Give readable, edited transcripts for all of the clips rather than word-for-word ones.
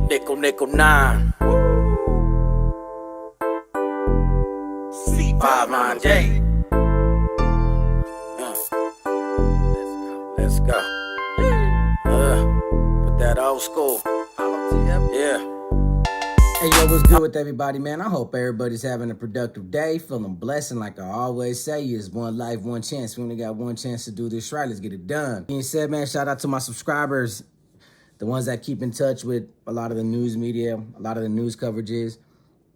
Nickel 9. C5 line J. Let's go. Put that old school. Yeah. Hey, yo, what's good with everybody, man? I hope everybody's having a productive day, feeling blessed, and like I always say, is one life, one chance. We only got one chance to do this right. Let's get it done. Being said, man, shout out to my subscribers, the ones that keep in touch with a lot of the news media, a lot of the news coverages,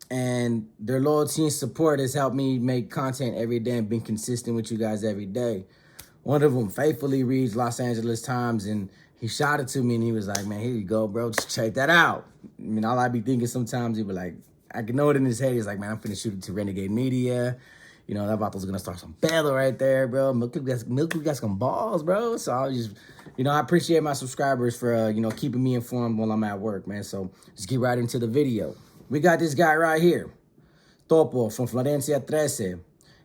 and their loyalty and support has helped me make content every day and been consistent with you guys every day. One of them faithfully reads Los Angeles Times, and he shot it to me, and he was like, man, here you go, bro. Just check that out. I mean, all I be thinking sometimes, he be like, I can know it in his head. He's like, man, I'm finna shoot it to Renegade Media. You know, that Vato's gonna start some battle right there, bro. Milky got some balls, bro. So I was just, you know, I appreciate my subscribers for, you know, keeping me informed while I'm at work, man. So just get right into the video. We got this guy right here, Topo from Florencia 13.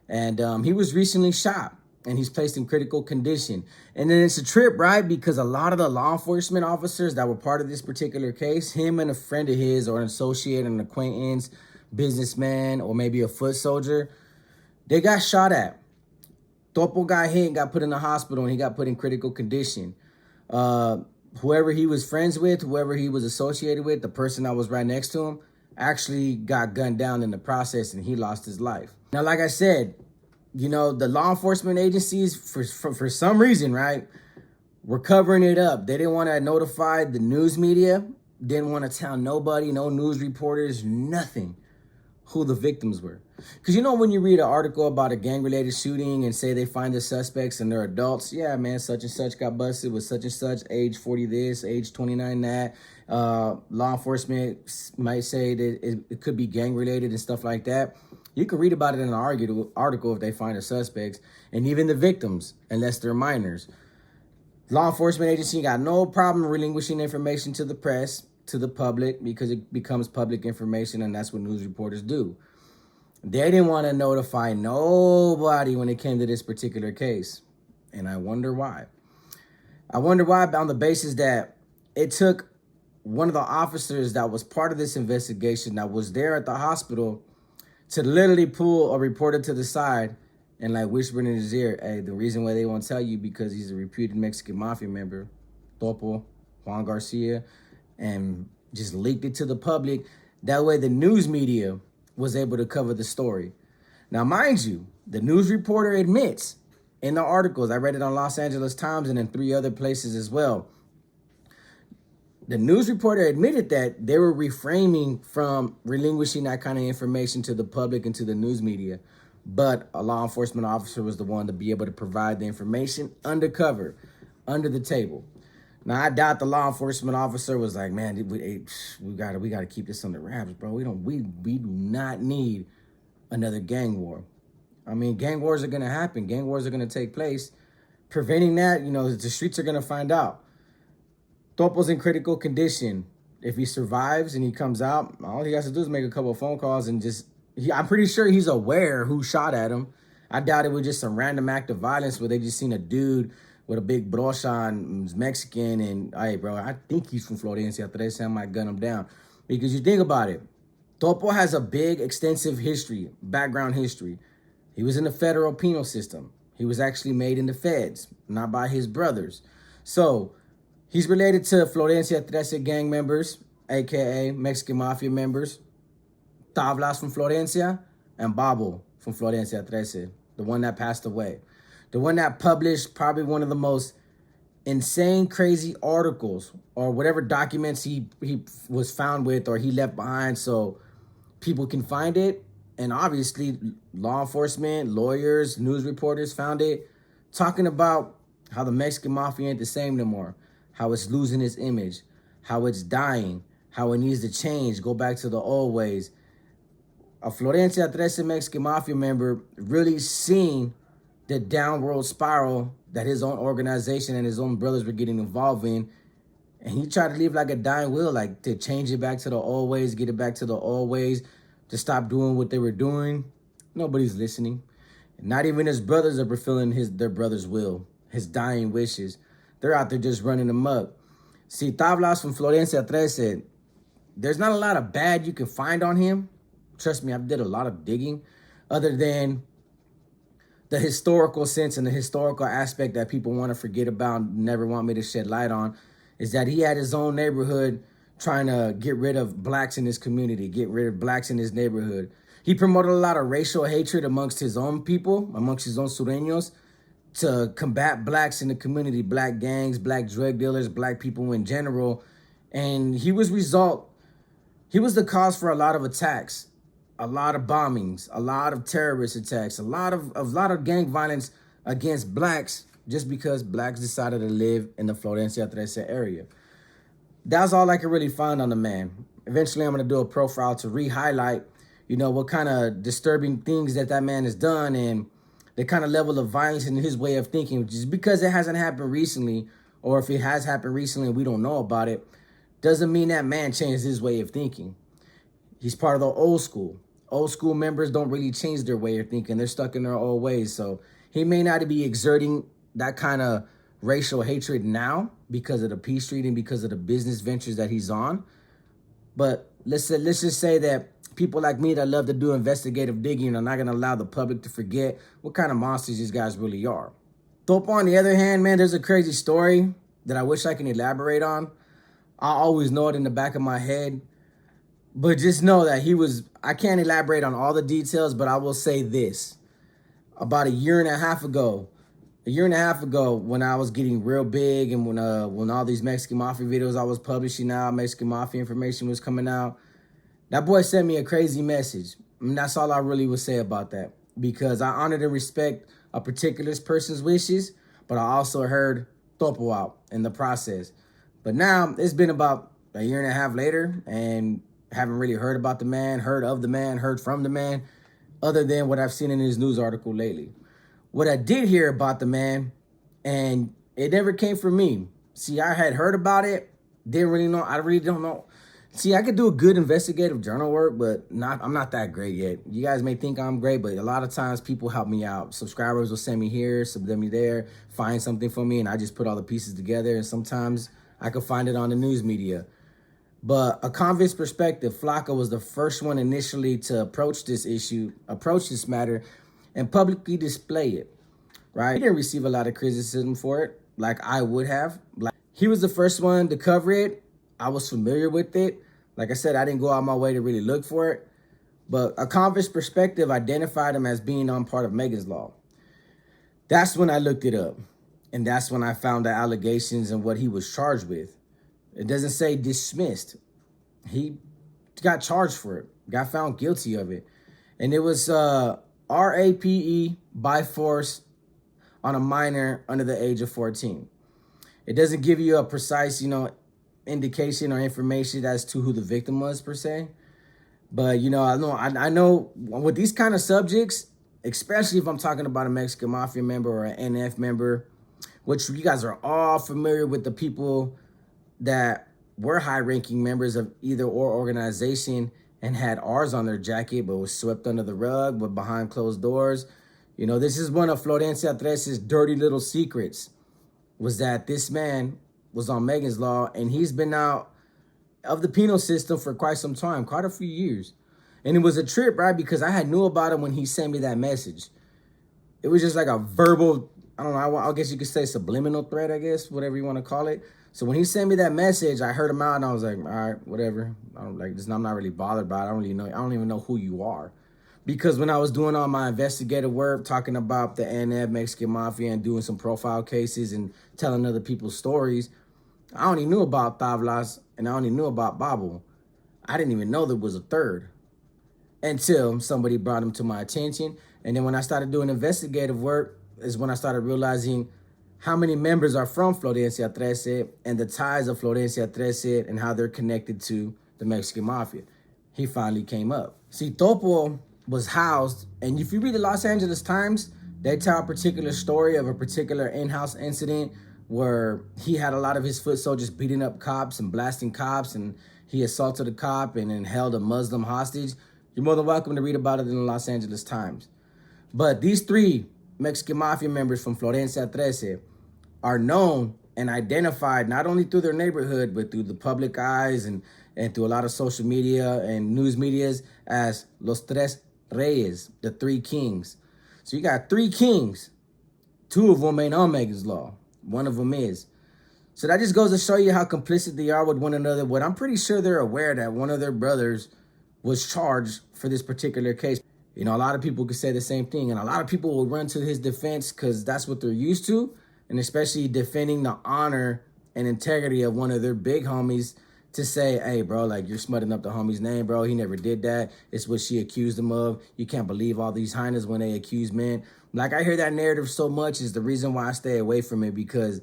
And he was recently shot, and he's placed in critical condition. And then it's a trip, right? Because a lot of the law enforcement officers that were part of this particular case, him and a friend of his or an associate, an acquaintance, businessman, or maybe a foot soldier, they got shot at. Topo got hit and got put in the hospital, and he got put in critical condition. Whoever he was friends with, whoever he was associated with, the person that was right next to him, actually got gunned down in the process, and he lost his life. Now, like I said, you know, the law enforcement agencies, for some reason, right, were covering it up. They didn't want to notify the news media, didn't want to tell nobody, no news reporters, nothing, who the victims were. Because, you know, when you read an article about a gang-related shooting and say they find the suspects and they're adults, yeah, man, such and such got busted with such and such, age 40 this, age 29 that. Law enforcement might say that it could be gang-related and stuff like that. You can read about it in an article if they find the suspects and even the victims, unless they're minors. Law enforcement agency got no problem relinquishing information to the press, to the public, because it becomes public information, and that's what news reporters do. They didn't want to notify nobody when it came to this particular case, and I wonder why. I wonder why, on the basis that it took one of the officers that was part of this investigation that was there at the hospital to literally pull a reporter to the side and like whisper in his ear, hey, the reason why they won't tell you because he's a reputed Mexican mafia member, Topo, Juan Garcia, and just leaked it to the public. That way the news media was able to cover the story. Now, mind you, the news reporter admits in the articles, I read it on Los Angeles Times and in 3 other places as well, the news reporter admitted that they were refraining from relinquishing that kind of information to the public and to the news media. But a law enforcement officer was the one to be able to provide the information undercover, under the table. Now, I doubt the law enforcement officer was like, man, we gotta keep this under wraps, bro. We do not need another gang war. I mean, gang wars are gonna happen. Gang wars are gonna take place. Preventing that, you know, the streets are gonna find out. Topo's in critical condition. If he survives and he comes out, all he has to do is make a couple of phone calls and just, I'm pretty sure he's aware who shot at him. I doubt it was just some random act of violence where they just seen a dude with a big brocha and was Mexican and, hey, bro, I think he's from Florencia. After they say I might gun him down. Because you think about it, Topo has a big, extensive history, background history. He was in the federal penal system. He was actually made in the feds, not by his brothers. So he's related to Florencia 13 gang members, a.k.a. Mexican mafia members, Tablas from Florencia, and Babo from Florencia 13, the one that passed away. The one that published probably one of the most insane, crazy articles or whatever documents he was found with or he left behind so people can find it. And obviously, law enforcement, lawyers, news reporters found it, talking about how the Mexican mafia ain't the same no more, how it's losing its image, how it's dying, how it needs to change, go back to the old ways. A Florencia 13 Mexican mafia member really seen the downward spiral that his own organization and his own brothers were getting involved in. And he tried to leave like a dying will, like to change it back to the old ways, get it back to the old ways, to stop doing what they were doing. Nobody's listening. Not even his brothers are fulfilling their brother's will, his dying wishes. They're out there just running amok. See, Tablas from Florencia 13, there's not a lot of bad you can find on him. Trust me, I've did a lot of digging, other than the historical sense and the historical aspect that people want to forget about, never want me to shed light on, is that he had his own neighborhood trying to get rid of blacks in his community, get rid of blacks in his neighborhood. He promoted a lot of racial hatred amongst his own people, amongst his own sureños, to combat blacks in the community, black gangs, black drug dealers, black people in general. And he was the cause for a lot of attacks, a lot of bombings, a lot of terrorist attacks, a lot of gang violence against blacks, just because blacks decided to live in the Florencia 13 area. That's all I can really find on the man. Eventually, I'm going to do a profile to re-highlight, what kind of disturbing things that man has done and the kind of level of violence in his way of thinking. Just because it hasn't happened recently, or if it has happened recently and we don't know about it, doesn't mean that man changed his way of thinking. He's part of the old school. Old school members don't really change their way of thinking. They're stuck in their old ways. So he may not be exerting that kind of racial hatred now because of the peace treaty and because of the business ventures that he's on. But let's just say that people like me that love to do investigative digging are not going to allow the public to forget what kind of monsters these guys really are. Topo, on the other hand, man, there's a crazy story that I wish I can elaborate on. I always know it in the back of my head. But just know that I can't elaborate on all the details, but I will say this. About a year and a half ago, when I was getting real big and when all these Mexican Mafia videos I was publishing out, Mexican Mafia information was coming out, that boy sent me a crazy message. And that's all I really would say about that, because I honor and respect a particular person's wishes, but I also heard Topo out in the process. But now it's been about a year and a half later, and haven't really heard about the man, heard of the man, heard from the man, other than what I've seen in his news article lately. What I did hear about the man, and it never came from me. See, I had heard about it, didn't really know. I really don't know. See, I could do a good investigative journal work, but I'm not that great yet. You guys may think I'm great, but a lot of times people help me out. Subscribers will send me here, send me there, find something for me, and I just put all the pieces together, and sometimes I could find it on the news media. But a convict's perspective, Flocka was the first one initially to approach this matter, and publicly display it, right? He didn't receive a lot of criticism for it, like I would have. Like, he was the first one to cover it. I was familiar with it. Like I said, I didn't go out my way to really look for it. But a convict's perspective identified him as being on part of Megan's Law. That's when I looked it up. And that's when I found the allegations and what he was charged with. It doesn't say dismissed. He got charged for it, got found guilty of it. And it was RAPE by force on a minor under the age of 14. It doesn't give you a precise, indication or information as to who the victim was per se. But, I know with these kind of subjects, especially if I'm talking about a Mexican Mafia member or an NF member, which you guys are all familiar with, the people that were high-ranking members of either or organization and had R's on their jacket but was swept under the rug, but behind closed doors. This is one of Florencia 13's dirty little secrets, was that this man was on Megan's Law, and he's been out of the penal system for quite some time, quite a few years. And it was a trip, right? Because I had knew about him when he sent me that message. It was just like a verbal, I don't know, I guess you could say subliminal threat, I guess, whatever you want to call it. So when he sent me that message, I heard him out and I was like, all right, whatever. I'm not really bothered by it. I don't even know who you are. Because when I was doing all my investigative work, talking about the NF Mexican Mafia and doing some profile cases and telling other people's stories, I only knew about Tablas and I only knew about Babu. I didn't even know there was a third until somebody brought him to my attention. And then when I started doing investigative work is when I started realizing how many members are from Florencia 13 and the ties of Florencia 13 and how they're connected to the Mexican Mafia. He finally came up. See, Topo was housed, and if you read the Los Angeles Times, they tell a particular story of a particular in-house incident where he had a lot of his foot soldiers beating up cops and blasting cops, and he assaulted a cop and then held a Muslim hostage. You're more than welcome to read about it in the Los Angeles Times. But these three Mexican Mafia members from Florencia 13 are known and identified not only through their neighborhood, but through the public eyes and through a lot of social media and news medias as Los Tres Reyes, the three kings. So you got three kings. Two of them ain't on Megan's Law. One of them is. So that just goes to show you how complicit they are with one another. But I'm pretty sure they're aware that one of their brothers was charged for this particular case. You know, a lot of people could say the same thing. And a lot of people will run to his defense because that's what they're used to. And especially defending the honor and integrity of one of their big homies to say, hey, bro, like, you're smutting up the homie's name, bro. He never did that. It's what she accused him of. You can't believe all these hyenas when they accuse men. Like, I hear that narrative so much is the reason why I stay away from it, because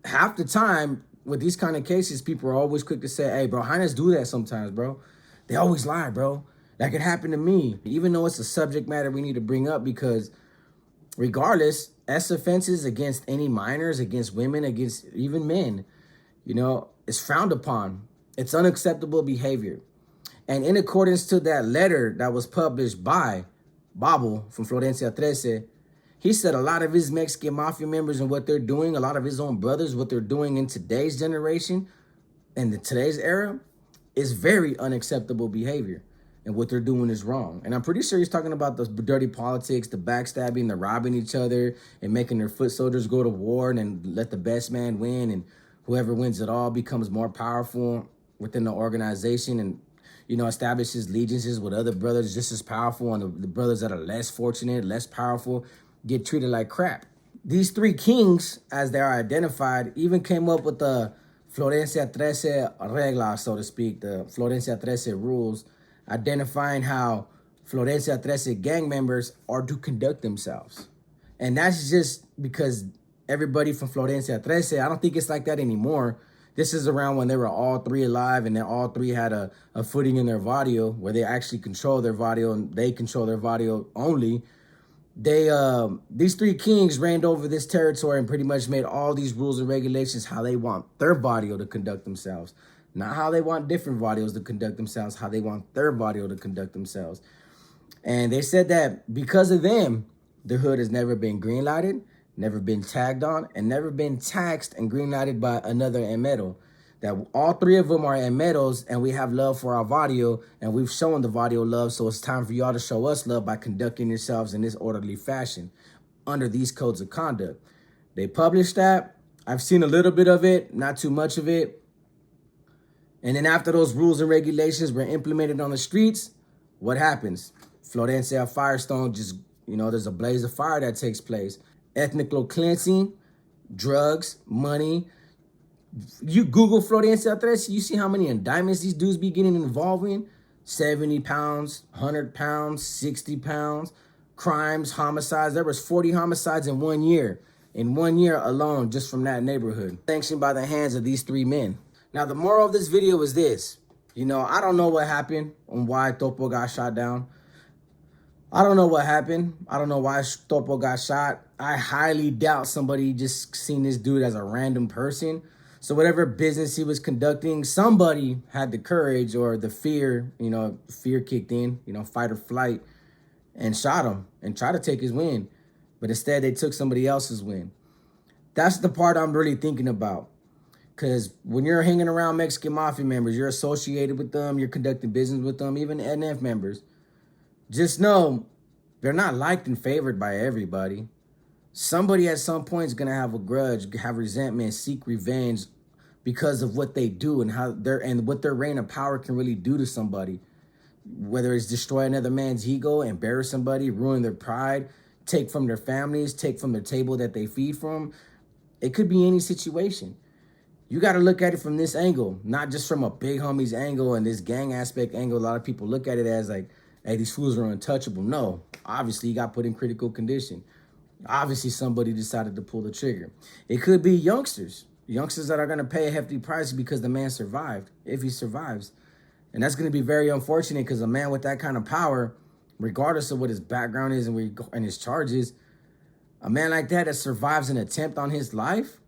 half the time with these kind of cases, people are always quick to say, hey, bro, hyenas do that sometimes, bro. They always lie, bro. That could happen to me, even though it's a subject matter we need to bring up, because regardless, S offenses against any minors, against women, against even men, you know, is frowned upon. It's unacceptable behavior. And in accordance to that letter that was published by Babo from Florencia 13, he said a lot of his Mexican mafia members and what they're doing, a lot of his own brothers, what they're doing in today's generation and today's era is very unacceptable behavior. And what they're doing is wrong. And I'm pretty sure he's talking about the dirty politics, the backstabbing, the robbing each other, and making their foot soldiers go to war and then let the best man win. And whoever wins it all becomes more powerful within the organization and, you know, establishes allegiances with other brothers just as powerful. And the brothers that are less fortunate, less powerful, get treated like crap. These three kings, as they are identified, even came up with the Florencia 13 regla, so to speak, the Florencia 13 rules, identifying how Florencia 13 gang members are to conduct themselves. And that's just because everybody from Florencia 13, I don't think it's like that anymore. This is around when they were all three alive and then all three had a footing in their barrio where they actually control their barrio and they control their barrio only. These three kings reigned over this territory and pretty much made all these rules and regulations how they want their barrio to conduct themselves. Not how they want different barrios to conduct themselves, how they want their barrio to conduct themselves. And they said that because of them, the hood has never been green-lighted, never been tagged on, and never been taxed and green-lighted by another Emedo. That all three of them are Emedos, and we have love for our barrio, and we've shown the barrio love, so it's time for y'all to show us love by conducting yourselves in this orderly fashion under these codes of conduct. They published that. I've seen a little bit of it, not too much of it. And then after those rules and regulations were implemented on the streets, what happens? Florencia Firestone just, you know, there's a blaze of fire that takes place. Ethnical cleansing, drugs, money. You Google Florencia 13, you see how many indictments these dudes be getting involved in? 70 pounds, 100 pounds, 60 pounds, crimes, homicides. There was 40 homicides in 1 year. In 1 year alone, just from that neighborhood. Sanctioned by the hands of these three men. Now, the moral of this video is this. You know, I don't know what happened and why Topo got shot down. I don't know what happened. I don't know why Topo got shot. I highly doubt somebody just seen this dude as a random person. So whatever business he was conducting, somebody had the courage or the fear, you know, fear kicked in, you know, fight or flight, and shot him and tried to take his win. But instead, they took somebody else's win. That's the part I'm really thinking about. Because when you're hanging around Mexican Mafia members, you're associated with them, you're conducting business with them, even NF members, just know they're not liked and favored by everybody. Somebody at some point is going to have a grudge, have resentment, seek revenge because of what they do and how what their reign of power can really do to somebody. Whether it's destroy another man's ego, embarrass somebody, ruin their pride, take from their families, take from the table that they feed from. It could be any situation. You got to look at it from this angle, not just from a big homie's angle and this gang aspect angle. A lot of people look at it as like, hey, these fools are untouchable. No, obviously, he got put in critical condition. Obviously, somebody decided to pull the trigger. It could be youngsters that are going to pay a hefty price because the man survived, if he survives. And that's going to be very unfortunate because a man with that kind of power, regardless of what his background is and his charges, a man like that survives an attempt on his life,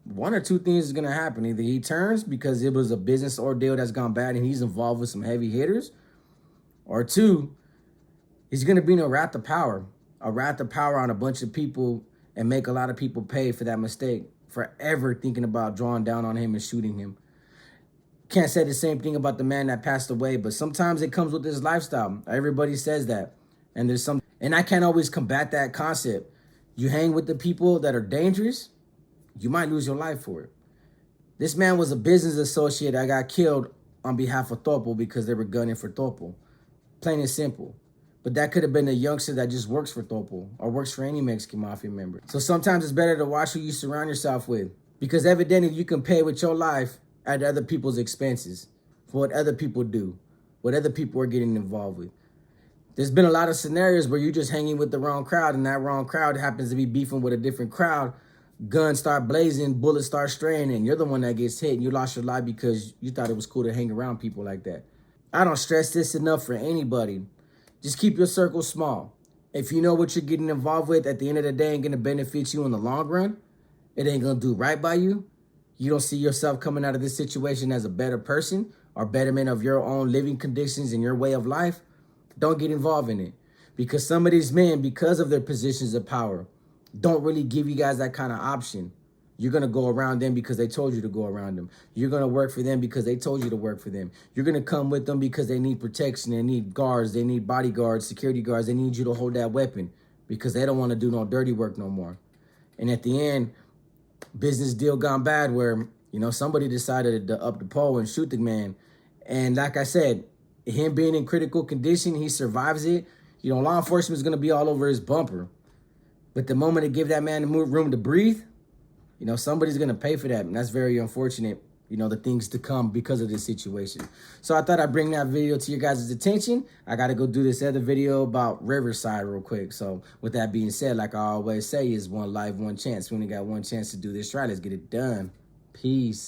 one or two things is going to happen. Either he turns because it was a business ordeal that's gone bad and he's involved with some heavy hitters, or two, he's going to be in a wrath of power on a bunch of people and make a lot of people pay for that mistake. forever thinking about drawing down on him and shooting him. Can't say the same thing about the man that passed away, but sometimes it comes with this lifestyle. Everybody says that. And I can't always combat that concept. You hang with the people that are dangerous, you might lose your life for it. This man was a business associate that got killed on behalf of Topo because they were gunning for Topo. Plain and simple. But that could have been a youngster that just works for Topo or works for any Mexican mafia member. So sometimes it's better to watch who you surround yourself with, because evidently you can pay with your life at other people's expenses for what other people do, what other people are getting involved with. There's been a lot of scenarios where you're just hanging with the wrong crowd, and that wrong crowd happens to be beefing with a different crowd. Guns start blazing, bullets start spraying, and you're the one that gets hit, and you lost your life because you thought it was cool to hang around people like that. I don't stress this enough for anybody. Just keep your circle small. If you know what you're getting involved with at the end of the day ain't going to benefit you in the long run, it ain't going to do right by you, you don't see yourself coming out of this situation as a better person or betterment of your own living conditions and your way of life, don't get involved in it. Because some of these men, because of their positions of power, don't really give you guys that kind of option. You're going to go around them because they told you to go around them. You're going to work for them because they told you to work for them. You're going to come with them because they need protection. They need guards. They need bodyguards, security guards. They need you to hold that weapon because they don't want to do no dirty work no more. And at the end, business deal gone bad where, somebody decided to up the pole and shoot the man. And like I said, him being in critical condition, he survives it. Law enforcement is going to be all over his bumper. But the moment to give that man room to breathe, somebody's going to pay for that. And that's very unfortunate, the things to come because of this situation. So I thought I'd bring that video to your guys' attention. I got to go do this other video about Riverside real quick. So with that being said, like I always say, is one life, one chance. We only got one chance to do this right. Let's get it done. Peace.